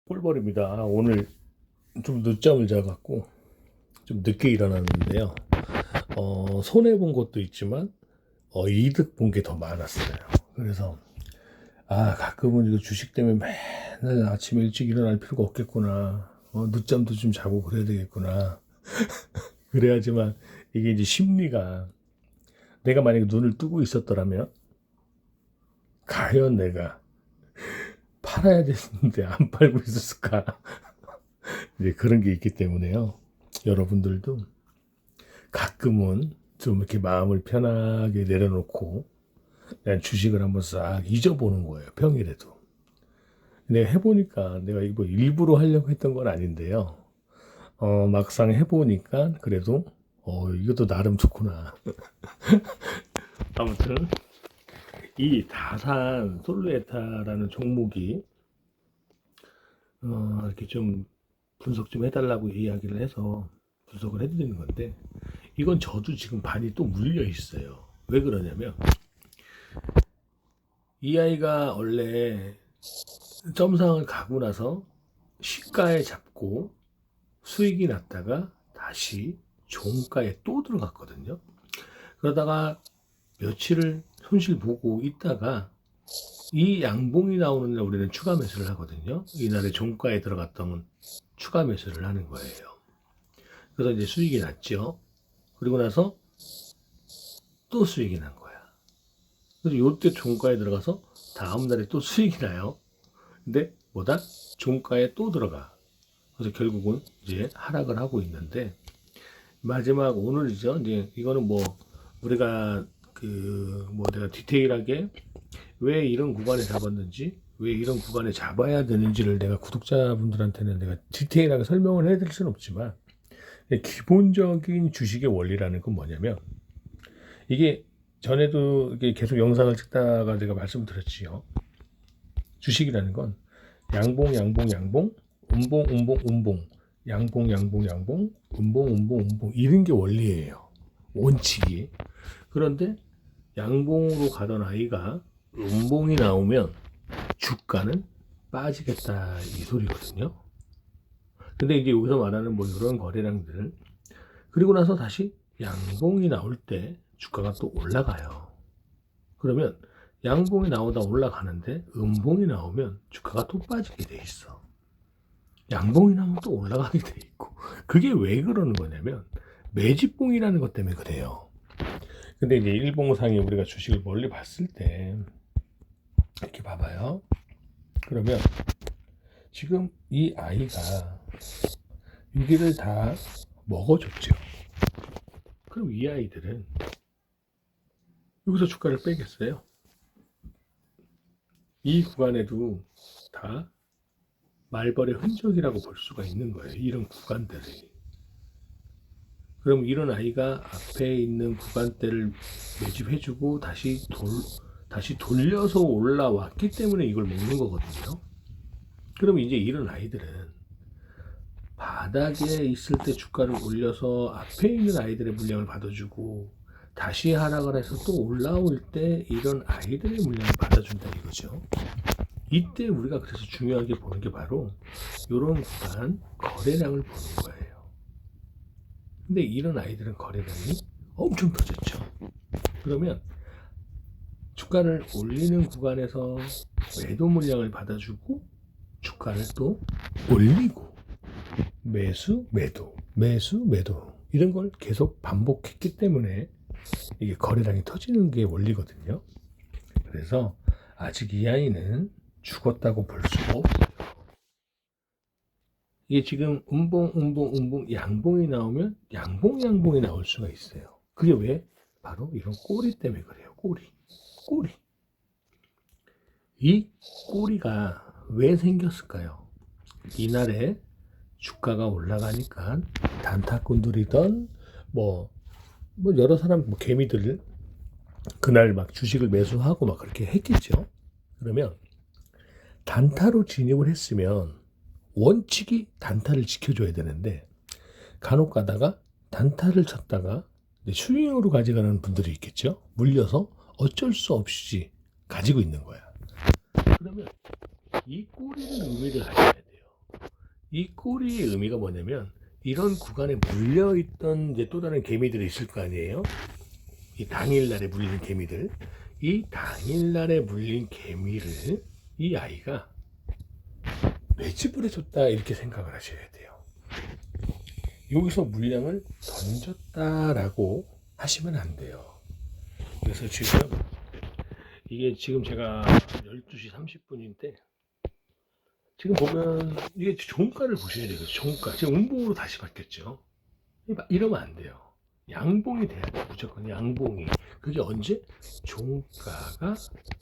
꿀벌입니다. 오늘 좀 늦잠을 자갖고 좀 늦게 일어났는데요. 손해 본 것도 있지만 이득 본 게 더 많았어요. 그래서 가끔은 이거 주식 때문에 맨날 아침에 일찍 일어날 필요가 없겠구나. 늦잠도 좀 자고 그래야 되겠구나. 그래야지만 이게 이제 심리가, 내가 만약에 눈을 뜨고 있었더라면 과연 내가 팔아야 되는데 안 팔고 있었을까? 이제 그런 게 있기 때문에요. 여러분들도 가끔은 좀 이렇게 마음을 편하게 내려놓고 그냥 주식을 한번 싹 잊어보는 거예요. 평일에도. 근데 해보니까 내가 이거 일부러 하려고 했던 건 아닌데요. 막상 해보니까 그래도 이것도 나름 좋구나. 아무튼 이 다산 솔루에타라는 종목이 이렇게 좀 분석 좀 해달라고 이야기를 해서 분석을 해드리는 건데, 이건 저도 지금 반이 또 물려 있어요. 왜 그러냐면 이 아이가 원래 점상을 가고 나서 시가에 잡고 수익이 났다가 다시 종가에 또 들어갔거든요. 그러다가 며칠을 손실 보고 있다가 이 양봉이 나오는 날 우리는 추가 매수를 하거든요. 이날에 종가에 들어갔던 추가 매수를 하는 거예요. 그래서 이제 수익이 났죠. 그리고 나서 또 수익이 난 거야. 그래서 요때 종가에 들어가서 다음 날에 또 수익이 나요. 근데 뭐다? 종가에 또 들어가. 그래서 결국은 이제 하락을 하고 있는데, 마지막 오늘이죠. 이제 이거는 뭐 우리가 내가 디테일하게 왜 이런 구간에 잡았는지, 왜 이런 구간에 잡아야 되는지를 내가 구독자분들한테는 내가 디테일하게 설명을 해드릴 수는 없지만, 기본적인 주식의 원리라는 건 뭐냐면, 이게 전에도 이게 계속 영상을 찍다가 제가 말씀을 드렸지요. 주식이라는 건 양봉, 양봉, 양봉, 음봉, 음봉, 음봉, 양봉, 양봉, 양봉, 음봉, 음봉, 음봉, 이런 게 원리예요. 원칙이. 그런데 양봉으로 가던 아이가 음봉이 나오면 주가는 빠지겠다, 이 소리거든요. 근데 이제 여기서 말하는 뭐 이런 거래량들, 그리고 나서 다시 양봉이 나올 때 주가가 또 올라가요. 그러면 양봉이 나오다 올라가는데 음봉이 나오면 주가가 또 빠지게 돼 있어. 양봉이 나오면 또 올라가게 돼 있고. 그게 왜 그러는 거냐면 매집봉이라는 것 때문에 그래요. 근데 이제 일봉상에 우리가 주식을 멀리 봤을 때 이렇게 봐봐요. 그러면 지금 이 아이가 여기를 다 먹어줬죠. 그럼 이 아이들은 여기서 주가를 빼겠어요? 이 구간에도 다 말벌의 흔적이라고 볼 수가 있는 거예요. 이런 구간들이. 그럼 이런 아이가 앞에 있는 구간대를 매집해주고 다시 돌려서 올라왔기 때문에 이걸 먹는 거거든요. 그럼 이제 이런 아이들은 바닥에 있을 때 주가를 올려서 앞에 있는 아이들의 물량을 받아주고 다시 하락을 해서 또 올라올 때 이런 아이들의 물량을 받아준다 이거죠. 이때 우리가 그래서 중요하게 보는 게 바로 이런 구간 거래량을 보는 거예요. 근데 이런 아이들은 거래량이 엄청 터졌죠. 그러면 주가를 올리는 구간에서 매도 물량을 받아주고 주가를 또 올리고 매수 매도 매수 매도 이런 걸 계속 반복했기 때문에 이게 거래량이 터지는 게 원리거든요. 그래서 아직 이 아이는 죽었다고 볼 수가 없어요. 이게 지금 음봉 양봉이 나오면 양봉이 나올 수가 있어요. 그게 왜? 바로 이런 꼬리 때문에 그래요. 꼬리. 이 꼬리가 왜 생겼을까요? 이날에 주가가 올라가니까 단타꾼들이던 뭐 여러 사람 개미들 그날 막 주식을 매수하고 막 그렇게 했겠죠. 그러면 단타로 진입을 했으면 원칙이 단타를 지켜줘야 되는데 간혹 가다가 단타를 쳤다가 스윙으로 가져가는 분들이 있겠죠. 물려서 어쩔 수 없이 가지고 있는 거야. 그러면 이 꼬리를 의미를 하셔야 돼요. 이 꼬리의 의미가 뭐냐면 이런 구간에 물려있던 이제 또 다른 개미들이 있을 거 아니에요. 이 당일날에 물린 개미들. 이 당일날에 물린 개미를 이 아이가 매집을 해줬다 이렇게 생각을 하셔야 돼요. 여기서 물량을 던졌다라고 하시면 안 돼요. 그래서 지금 이게 지금 제가 12시 30분인데 지금 보면 이게 종가를 보셔야 되겠죠. 종가. 지금 음봉으로 다시 바뀌었죠. 이러면 안 돼요. 양봉이 돼야 돼요. 무조건 양봉이. 그게 언제? 종가가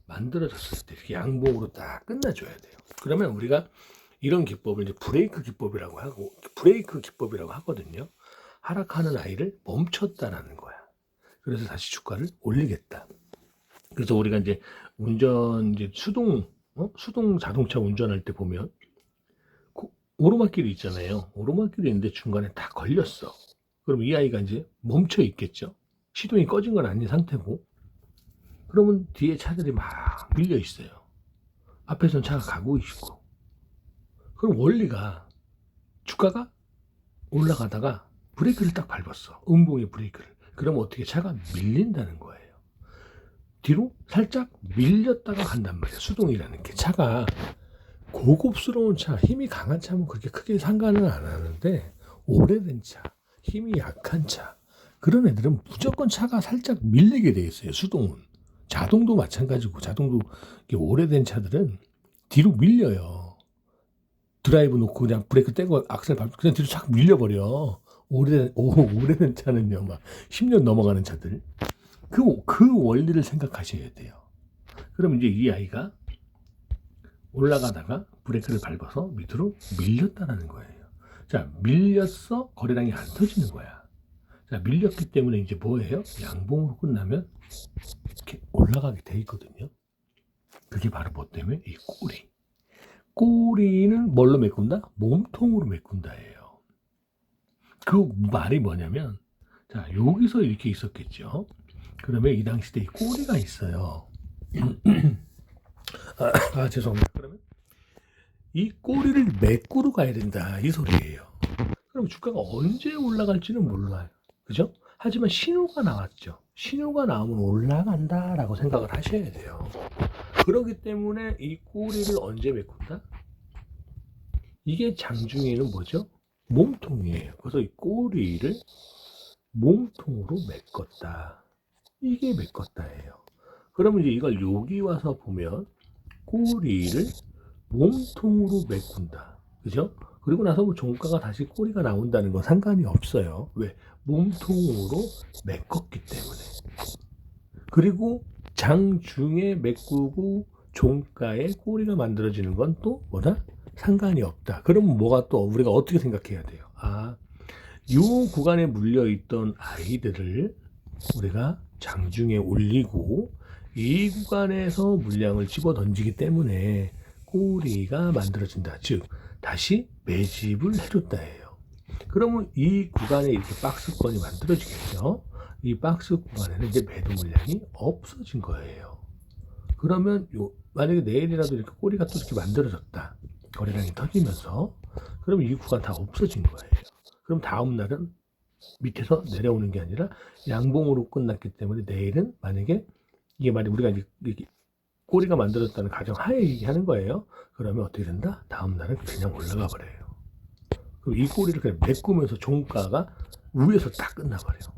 만들어졌을 때 이렇게 양봉으로 딱 끝나줘야 돼요. 그러면 우리가 이런 기법을 이제 브레이크 기법이라고 하거든요. 하락하는 아이를 멈췄다라는 거야. 그래서 다시 주가를 올리겠다. 그래서 우리가 이제 이제 수동 자동차 운전할 때 보면 오르막길이 있잖아요. 오르막길이 있는데 중간에 다 걸렸어. 그럼 이 아이가 이제 멈춰 있겠죠. 시동이 꺼진 건 아닌 상태고. 그러면 뒤에 차들이 막 밀려 있어요. 앞에선 차가 가고 있고. 그럼 원리가 주가가 올라가다가 브레이크를 딱 밟았어. 음봉의 브레이크를. 그러면 어떻게 차가 밀린다는 거예요. 뒤로 살짝 밀렸다가 간단 말이야. 수동이라는 게 차가 고급스러운 차, 힘이 강한 차면 그렇게 크게 상관은 안 하는데 오래된 차, 힘이 약한 차 그런 애들은 무조건 차가 살짝 밀리게 돼 있어요. 수동은. 자동도 마찬가지고 자동도 오래된 차들은 뒤로 밀려요. 드라이브 놓고 그냥 브레이크 떼고 악셀 밟고 그냥 뒤로 착 밀려버려. 오래된 차는요, 막 10년 넘어가는 차들. 그 원리를 생각하셔야 돼요. 그럼 이제 이 아이가 올라가다가 브레이크를 밟아서 밑으로 밀렸다라는 거예요. 자, 밀렸어. 거래량이 안 터지는 거야. 자, 밀렸기 때문에 이제 뭐예요? 양봉으로 끝나면 이렇게 올라가게 돼 있거든요. 그게 바로 뭐 때문에? 이 꼬리. 꼬리는 뭘로 메꾼다? 몸통으로 메꾼다예요. 그 말이 뭐냐면, 자, 여기서 이렇게 있었겠죠. 그러면 이 당시에 이 꼬리가 있어요. 죄송합니다. 그러면 이 꼬리를 메꾸러 가야 된다 이 소리예요. 그럼 주가가 언제 올라갈지는 몰라요. 그죠? 하지만 신호가 나왔죠. 신호가 나오면 올라간다라고 생각을 하셔야 돼요. 그렇기 때문에 이 꼬리를 언제 메꾼다? 이게 장중에는 뭐죠? 몸통이에요. 그래서 이 꼬리를 몸통으로 메꿨다. 이게 메꿨다예요. 그러면 이제 이걸 여기 와서 보면 꼬리를 몸통으로 메꾼다. 그죠? 그리고 나서 뭐 종가가 다시 꼬리가 나온다는 건 상관이 없어요. 왜? 몸통으로 메꿨기 때문에. 그리고 장중에 메꾸고 종가에 꼬리가 만들어지는 건 또 뭐다? 상관이 없다. 그러면 뭐가 또 우리가 어떻게 생각해야 돼요? 이 구간에 물려있던 아이들을 우리가 장중에 올리고 이 구간에서 물량을 집어 던지기 때문에 꼬리가 만들어진다. 즉 다시 매집을 해줬다예요. 그러면 이 구간에 이렇게 박스권이 만들어지겠죠. 이 박스 구간에는 이제 매도 물량이 없어진 거예요. 그러면 만약에 내일이라도 이렇게 꼬리가 또 이렇게 만들어졌다. 거래량이 터지면서 그러면 이 구간 다 없어진 거예요. 그럼 다음 날은 밑에서 내려오는 게 아니라 양봉으로 끝났기 때문에 내일은 만약에 이게 우리가 이제 꼬리가 만들어졌다는 가정하에 얘기하는 거예요. 그러면 어떻게 된다? 다음 날은 그냥 올라가 버려요. 그럼 이 꼬리를 그냥 메꾸면서 종가가 위에서 딱 끝나버려요.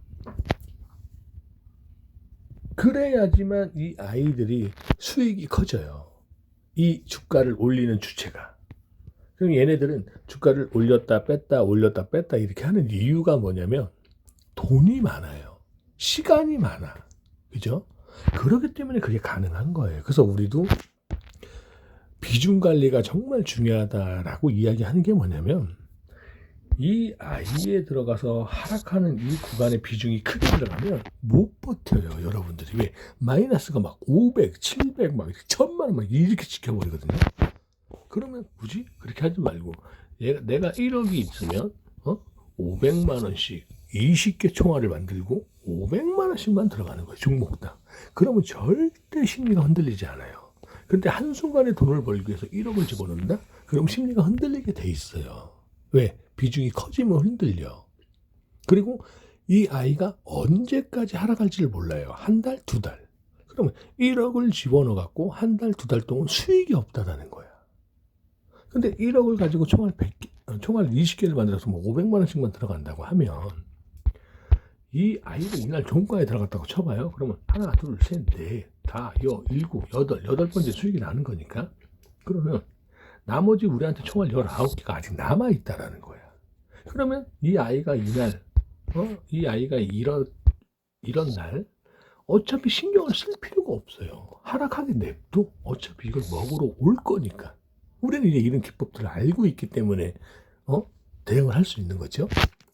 그래야지만 이 아이들이 수익이 커져요. 이 주가를 올리는 주체가. 그럼 얘네들은 주가를 올렸다 뺐다 올렸다 뺐다 이렇게 하는 이유가 뭐냐면 돈이 많아요. 시간이 많아. 그죠? 그렇기 때문에 그게 가능한 거예요. 그래서 우리도 비중 관리가 정말 중요하다라고 이야기하는 게 뭐냐면 이 아이에 들어가서 하락하는 이 구간의 비중이 크게 들어가면 못 버텨요. 여러분들이. 왜? 마이너스가 막 500, 700, 막 1000만 원 막 이렇게 지켜버리거든요. 그러면 굳이 그렇게 하지 말고 내가 1억이 있으면 500만 원씩 20개 총알을 만들고 500만 원씩만 들어가는 거예요. 종목당. 그러면 절대 심리가 흔들리지 않아요. 근데 한순간에 돈을 벌기 위해서 1억을 집어넣는다? 그럼 심리가 흔들리게 돼 있어요. 왜? 비중이 커지면 흔들려. 그리고 이 아이가 언제까지 하락할지를 몰라요. 한 달, 두 달. 그러면 1억을 집어넣어 갖고 한 달, 두 달 동안 수익이 없다라는 거야. 근데 1억을 가지고 총알 100개, 총알 20개를 만들어서 뭐 500만 원씩만 들어간다고 하면 이 아이가 이날 종가에 들어갔다고 쳐봐요. 그러면 하나, 둘, 셋, 넷, 다, 일곱, 여덟 번째 수익이 나는 거니까. 그러면 나머지 우리한테 총알 19개가 아직 남아있다라는 거야. 그러면 이 아이가 이날, 이 아이가 이런 날, 어차피 신경을 쓸 필요가 없어요. 하락하게 냅둬. 어차피 이걸 먹으러 올 거니까. 우리는 이제 이런 기법들을 알고 있기 때문에, 대응을 할 수 있는 거죠.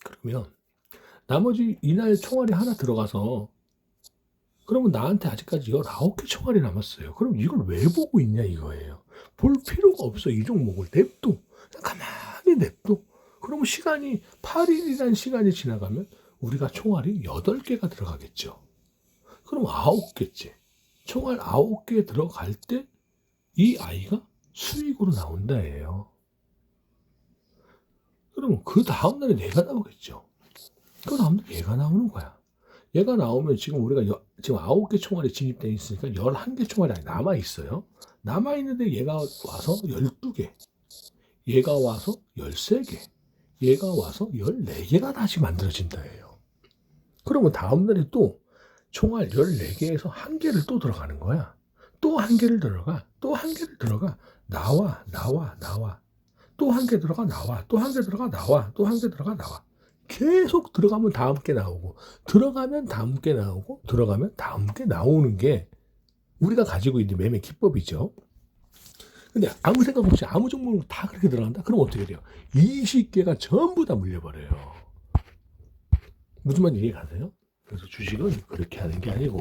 그러면, 나머지 이날 총알이 하나 들어가서, 그러면 나한테 아직까지 19개 총알이 남았어요. 그럼 이걸 왜 보고 있냐 이거예요. 볼 필요가 없어. 이 종목을 냅둬. 가만히 냅둬. 그러면 시간이 8일이라는 시간이 지나가면 우리가 총알이 8개가 들어가겠죠. 그럼 9개째. 총알 9개 들어갈 때 이 아이가 수익으로 나온다예요. 그러면 그 다음날에 얘가 나오겠죠. 그 다음날에 얘가 나오는 거야. 얘가 나오면 지금 우리가 지금 9개 총알이 진입되어 있으니까 11개 총알이 남아있어요. 남아있는데 얘가 와서 12개, 얘가 와서 13개, 얘가 와서 14개가 다시 만들어진다예요. 그러면 다음날에 또 총알 14개에서 한 개를 또 들어가는 거야. 또 한 개를 들어가, 또 한 개를 들어가, 나와. 또 한 개 들어가, 나와. 또 한 개 들어가, 나와. 또 한 개 들어가, 나와. 계속 들어가면 다음 게 나오고, 들어가면 다음 게 나오고, 들어가면 다음 게 나오는 게 우리가 가지고 있는 매매 기법이죠. 근데 아무 생각 없이 아무 종목으로 다 그렇게 들어간다? 그럼 어떻게 돼요? 20개가 전부 다 물려버려요. 무슨 말인지 이해 가세요? 그래서 주식은 그렇게 하는 게 아니고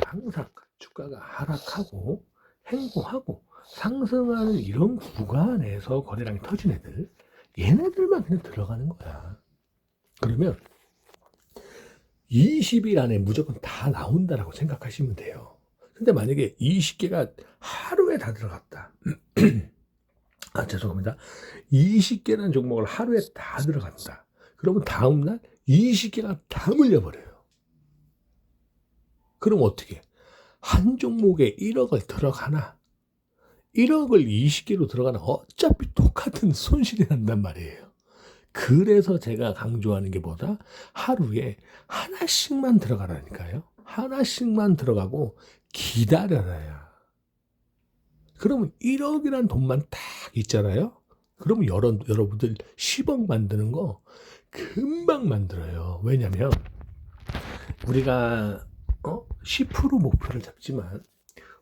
항상 주가가 하락하고 행보하고 상승하는 이런 구간에서 거래량이 터진 애들, 얘네들만 그냥 들어가는 거야. 그러면 20일 안에 무조건 다 나온다라고 생각하시면 돼요. 근데 만약에 20개가 하루에 다 들어갔다. 죄송합니다. 20개라는 종목을 하루에 다 들어간다. 그러면 다음날 20개가 다 물려버려요. 그럼 어떻게? 한 종목에 1억을 들어가나 1억을 20개로 들어가나 어차피 똑같은 손실이 난단 말이에요. 그래서 제가 강조하는 게 뭐다? 하루에 하나씩만 들어가라니까요. 하나씩만 들어가고 기다려라야. 그러면 1억이란 돈만 딱 있잖아요. 그러면 여러분들 10억 만드는 거 금방 만들어요. 왜냐면 우리가 10% 목표를 잡지만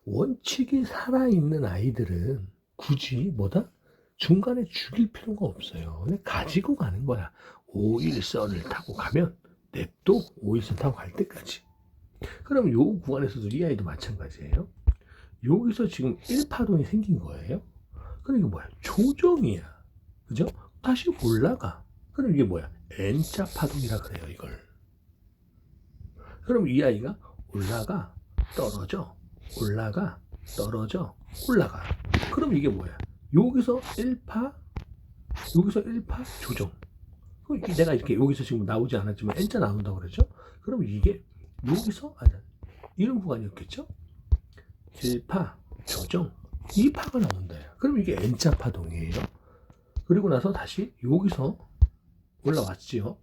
원칙이 살아있는 아이들은 굳이 중간에 죽일 필요가 없어요. 그냥 가지고 가는 거야. 5일선을 타고 가면 냅둬. 5일선 타고 갈 때까지. 그럼 요 구간에서도 이 아이도 마찬가지예요. 여기서 지금 1파동이 생긴 거예요. 그럼 이게 뭐야? 조정이야. 그죠? 다시 올라가. 그럼 이게 뭐야? N자 파동이라 그래요, 이걸. 그럼 이 아이가 올라가, 떨어져, 올라가, 떨어져, 올라가. 그럼 이게 뭐야? 여기서 1파 조정. 내가 이렇게 여기서 지금 나오지 않았지만 N자 나온다고 그랬죠? 그럼 이게 여기서, 이런 구간이었겠죠? 1파 조정, 2파가 나온다. 그럼 이게 N자 파동이에요. 그리고 나서 다시 여기서 올라왔지요.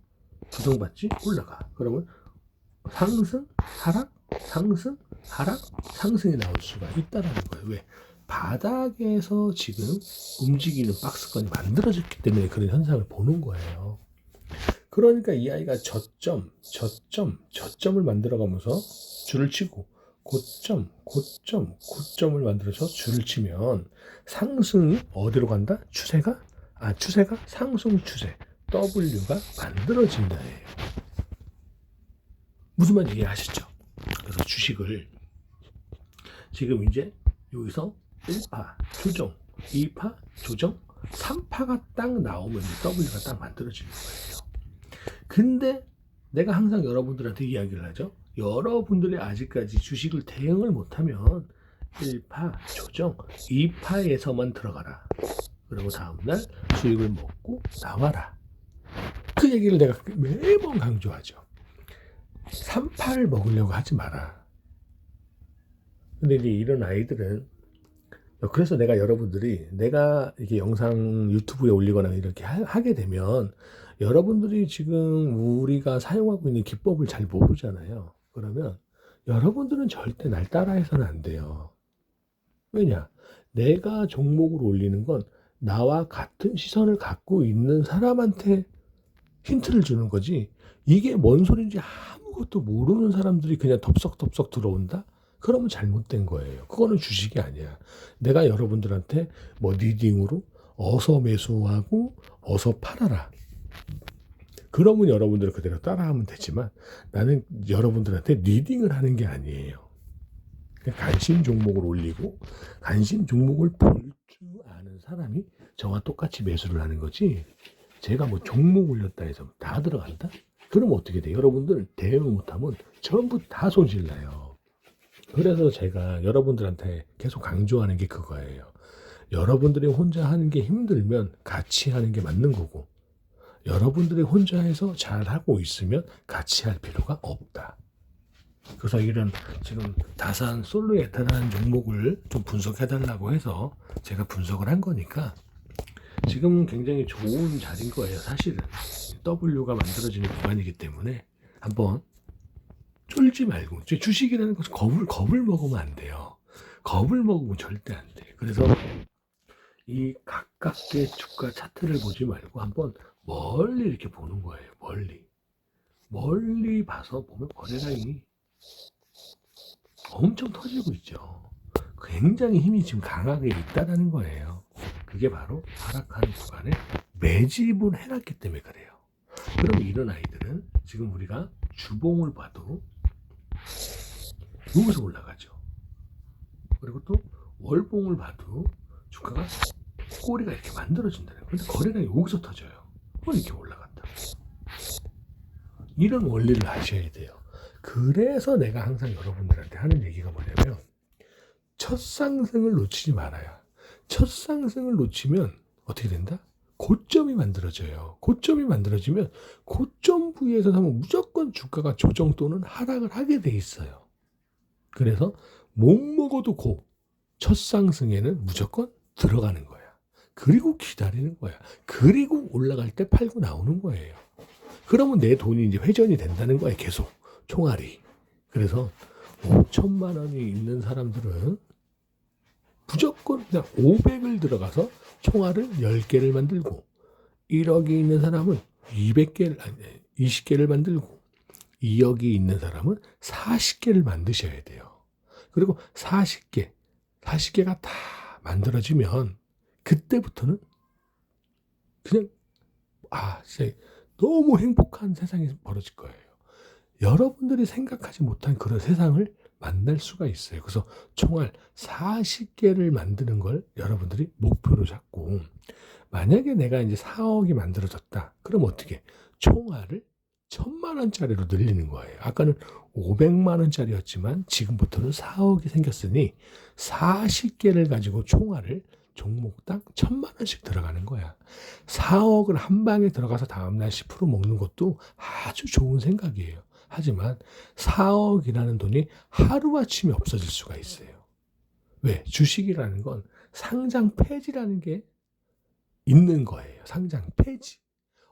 조정받지? 올라가. 그러면 상승, 하락, 상승, 하락, 상승이 나올 수가 있다는 거예요. 왜? 바닥에서 지금 움직이는 박스권이 만들어졌기 때문에 그런 현상을 보는 거예요. 그러니까 이 아이가 저점을 만들어가면서 줄을 치고 고점을 만들어서 줄을 치면 상승이 어디로 간다? 추세가 상승 추세 W가 만들어진다예요. 무슨 말인지 이해하시죠? 그래서 주식을 지금 이제 여기서 1파 조정, 2파 조정, 3파가 딱 나오면 W가 딱 만들어지는 거예요. 근데 내가 항상 여러분들한테 이야기를 하죠. 여러분들이 아직까지 주식을 대응을 못하면 1파 조정, 2파에서만 들어가라. 그리고 다음날 수익을 먹고 나와라. 그 얘기를 내가 매번 강조하죠. 3팔 먹으려고 하지 마라. 근데 이제 이런 아이들은, 그래서 내가 여러분들이, 내가 이렇게 영상 유튜브에 올리거나 이렇게 하게 되면 여러분들이 지금 우리가 사용하고 있는 기법을 잘 모르잖아요. 그러면 여러분들은 절대 날 따라해서는 안 돼요. 왜냐? 내가 종목을 올리는 건 나와 같은 시선을 갖고 있는 사람한테 힌트를 주는 거지. 이게 뭔 소린지 아무것도 모르는 사람들이 그냥 덥석덥석 들어온다? 그러면 잘못된 거예요. 그거는 주식이 아니야. 내가 여러분들한테 뭐 리딩으로 어서 매수하고 어서 팔아라. 그러면 여러분들 그대로 따라하면 되지만 나는 여러분들한테 리딩을 하는 게 아니에요. 관심 종목을 올리고 관심 종목을 볼 줄 아는 사람이 저와 똑같이 매수를 하는 거지. 제가 뭐 종목 올렸다 해서 다 들어간다? 그러면 어떻게 돼요? 여러분들 대응 못하면 전부 다 손실나요. 그래서 제가 여러분들한테 계속 강조하는 게 그거예요. 여러분들이 혼자 하는 게 힘들면 같이 하는 게 맞는 거고, 여러분들이 혼자 해서 잘하고 있으면 같이 할 필요가 없다. 그래서 이런 지금 다산 솔로 에타라는 종목을 좀 분석해달라고 해서 제가 분석을 한 거니까 지금 굉장히 좋은 자리인 거예요. 사실은 W가 만들어지는 구간이기 때문에 한번 쫄지 말고, 주식이라는 것은 겁을 먹으면 안 돼요. 겁을 먹으면 절대 안 돼. 그래서 이 가깝게 주가 차트를 보지 말고 한번 멀리 이렇게 보는 거예요. 멀리 봐서 보면 거래량이 엄청 터지고 있죠. 굉장히 힘이 지금 강하게 있다라는 거예요. 그게 바로 하락하는 구간에 매집을 해놨기 때문에 그래요. 그럼 이런 아이들은 지금 우리가 주봉을 봐도 여기서 올라가죠. 그리고 또 월봉을 봐도 주가가 꼬리가 이렇게 만들어진다는 거예요. 근데 거래량이 여기서 터져요. 이렇게 올라간다. 이런 원리를 아셔야 돼요. 그래서 내가 항상 여러분들한테 하는 얘기가 뭐냐면 첫 상승을 놓치지 말아야. 첫 상승을 놓치면 어떻게 된다? 고점이 만들어져요. 고점이 만들어지면 고점 부위에서 하면 무조건 주가가 조정 또는 하락을 하게 돼 있어요. 그래서 못 먹어도 첫 상승에는 무조건 들어가는 거야. 그리고 기다리는 거야. 그리고 올라갈 때 팔고 나오는 거예요. 그러면 내 돈이 이제 회전이 된다는 거예요. 계속 총알이. 그래서 5천만 원이 있는 사람들은 무조건 그냥 500을 들어가서 총알을 10개를 만들고, 1억이 있는 사람은 20개를 만들고, 2억이 있는 사람은 40개를 만드셔야 돼요. 그리고 40개가 다 만들어지면 그때부터는 그냥 진짜 너무 행복한 세상이 벌어질 거예요. 여러분들이 생각하지 못한 그런 세상을 만날 수가 있어요. 그래서 총알 40개를 만드는 걸 여러분들이 목표로 잡고, 만약에 내가 이제 4억이 만들어졌다. 그럼 어떻게? 총알을 1,000만 원짜리로 늘리는 거예요. 아까는 500만 원짜리였지만 지금부터는 4억이 생겼으니 40개를 가지고 총알을 종목당 1,000만 원씩 들어가는 거야. 4억을 한 방에 들어가서 다음날 10% 먹는 것도 아주 좋은 생각이에요. 하지만 4억이라는 돈이 하루아침에 없어질 수가 있어요. 왜? 주식이라는 건 상장 폐지라는 게 있는 거예요. 상장 폐지.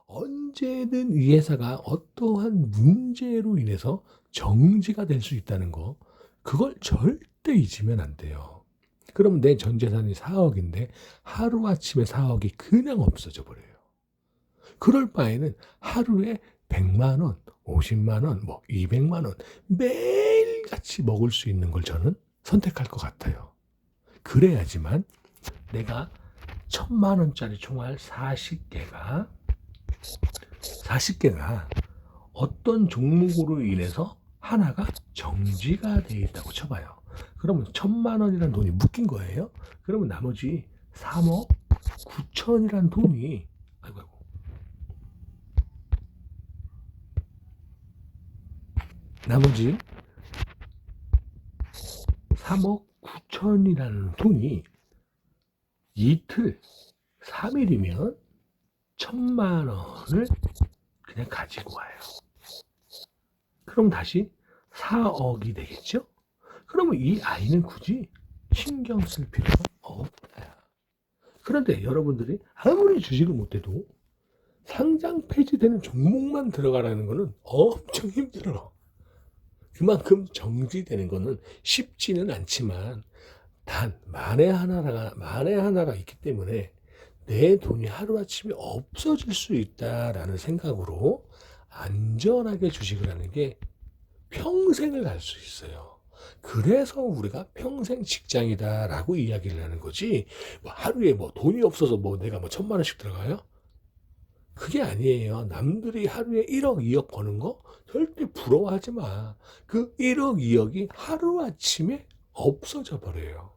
언제든 이 회사가 어떠한 문제로 인해서 정지가 될 수 있다는 거, 그걸 절대 잊으면 안 돼요. 그러면 내 전 재산이 4억인데 하루아침에 4억이 그냥 없어져 버려요. 그럴 바에는 하루에 100만 원, 50만 원, 200만 원 매일같이 먹을 수 있는 걸 저는 선택할 것 같아요. 그래야지만 내가 1,000만 원짜리 총알 40개가 어떤 종목으로 인해서 하나가 정지가 돼 있다고 쳐봐요. 그러면 1,000만 원이라는 돈이 묶인 거예요. 그러면 나머지 3억 9천이라는 돈이 나머지 3억 9천이라는 돈이 이틀 3일이면 1,000만 원을 그냥 가지고 와요. 그럼 다시 4억이 되겠죠? 그러면 이 아이는 굳이 신경 쓸 필요가 없다. 그런데 여러분들이 아무리 주식을 못해도 상장 폐지되는 종목만 들어가라는 거는 엄청 힘들어. 그만큼 정지되는 거는 쉽지는 않지만 단 만에 하나가 있기 때문에 내 돈이 하루아침에 없어질 수 있다라는 생각으로 안전하게 주식을 하는 게 평생을 갈 수 있어요. 그래서 우리가 평생 직장이다라고 이야기를 하는 거지. 뭐 하루에 뭐 돈이 없어서 뭐 내가 뭐 1,000만 원씩 들어가요? 그게 아니에요. 남들이 하루에 1억, 2억 버는 거 절대 부러워하지 마. 그 1억, 2억이 하루아침에 없어져 버려요.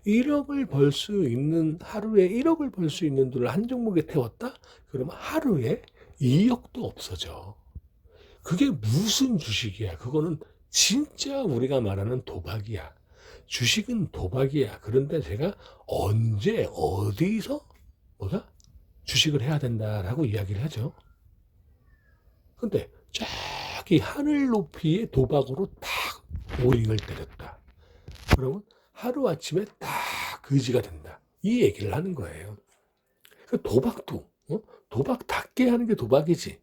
1억을 벌 수 있는, 하루에 1억을 벌 수 있는 돈을 한 종목에 태웠다? 그러면 하루에 2억도 없어져. 그게 무슨 주식이야? 그거는 진짜 우리가 말하는 도박이야. 주식은 도박이야. 그런데 제가 언제, 어디서, 뭐다? 주식을 해야 된다라고 이야기를 하죠. 근데 저기 하늘 높이의 도박으로 딱 오링을 때렸다. 그러면 하루아침에 딱 거지가 된다. 이 얘기를 하는 거예요. 그 도박도 도박답게 하는 게 도박이지.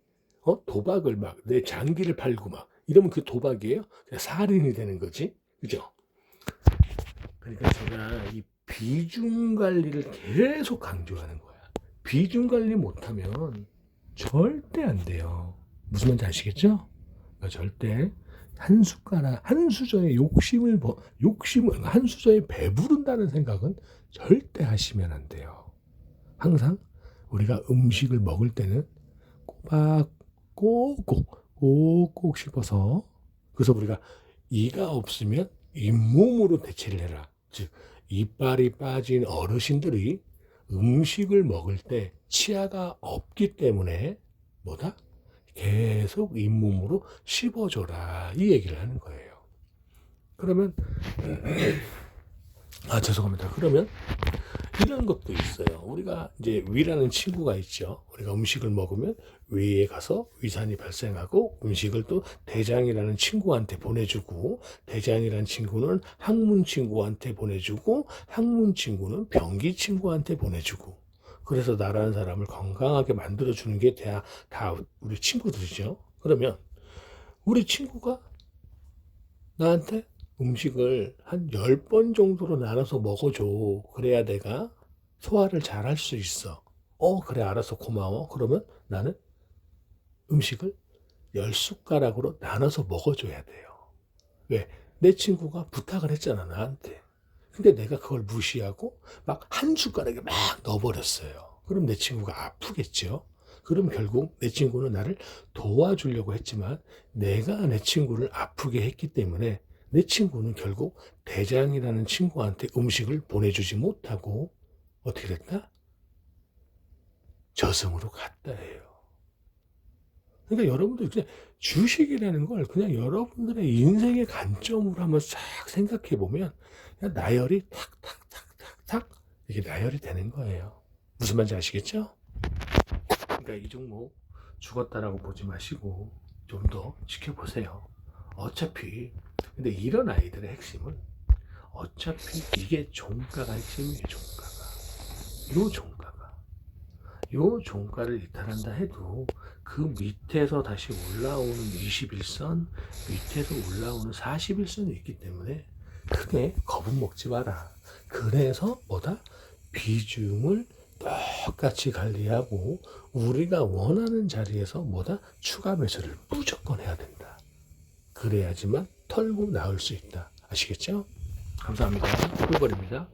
도박을 막 내 장기를 팔고 막 이러면 그 도박이에요? 그냥 살인이 되는 거지. 그죠? 그러니까 제가 이 비중 관리를 계속 강조하는 거야. 비중 관리 못하면 절대 안 돼요. 무슨 말인지 아시겠죠? 그러니까 절대 한 숟가락, 한 수저에 한 수저에 배부른다는 생각은 절대 하시면 안 돼요. 항상 우리가 음식을 먹을 때는 꼬박, 꼭꼭 씹어서, 그래서 우리가 이가 없으면 잇몸으로 대체를 해라. 즉, 이빨이 빠진 어르신들이 음식을 먹을 때 치아가 없기 때문에 뭐다? 계속 잇몸으로 씹어줘라. 이 얘기를 하는 거예요. 그러면 죄송합니다. 그러면 이런 것도 있어요. 우리가 이제 위라는 친구가 있죠. 우리가 음식을 먹으면 위에 가서 위산이 발생하고 음식을 또 대장이라는 친구한테 보내주고, 대장이라는 친구는 항문 친구한테 보내주고, 항문 친구는 변기 친구한테 보내주고. 그래서 나라는 사람을 건강하게 만들어주는 게 다 우리 친구들이죠. 그러면 우리 친구가 나한테 음식을 한 10번 정도로 나눠서 먹어줘. 그래야 내가 소화를 잘 할 수 있어. 그래, 알았어. 고마워. 그러면 나는 음식을 10숟가락으로 나눠서 먹어줘야 돼요. 왜? 내 친구가 부탁을 했잖아, 나한테. 근데 내가 그걸 무시하고 막 한 숟가락에 막 넣어버렸어요. 그럼 내 친구가 아프겠죠? 그럼 결국 내 친구는 나를 도와주려고 했지만 내가 내 친구를 아프게 했기 때문에 내 친구는 결국 대장이라는 친구한테 음식을 보내주지 못하고 어떻게 됐다? 저승으로 갔다 해요. 그러니까 여러분들 그냥 주식이라는 걸 그냥 여러분들의 인생의 관점으로 한번 싹 생각해 보면 그냥 나열이 탁탁탁탁탁 이게 나열이 되는 거예요. 무슨 말인지 아시겠죠? 그러니까 이 종목 죽었다라고 보지 마시고 좀 더 지켜보세요. 어차피 근데 이런 아이들의 핵심은 어차피 이게 종가가 핵심이에요. 요 종가를 이탈한다 해도 그 밑에서 다시 올라오는 21선, 밑에서 올라오는 41선이 있기 때문에 크게 겁은 먹지 마라. 그래서 뭐다? 비중을 똑같이 관리하고 우리가 원하는 자리에서 뭐다? 추가 매수를 무조건 해야 된다. 그래야지만 털고 나올 수 있다. 아시겠죠? 감사합니다. 꿀벌입니다.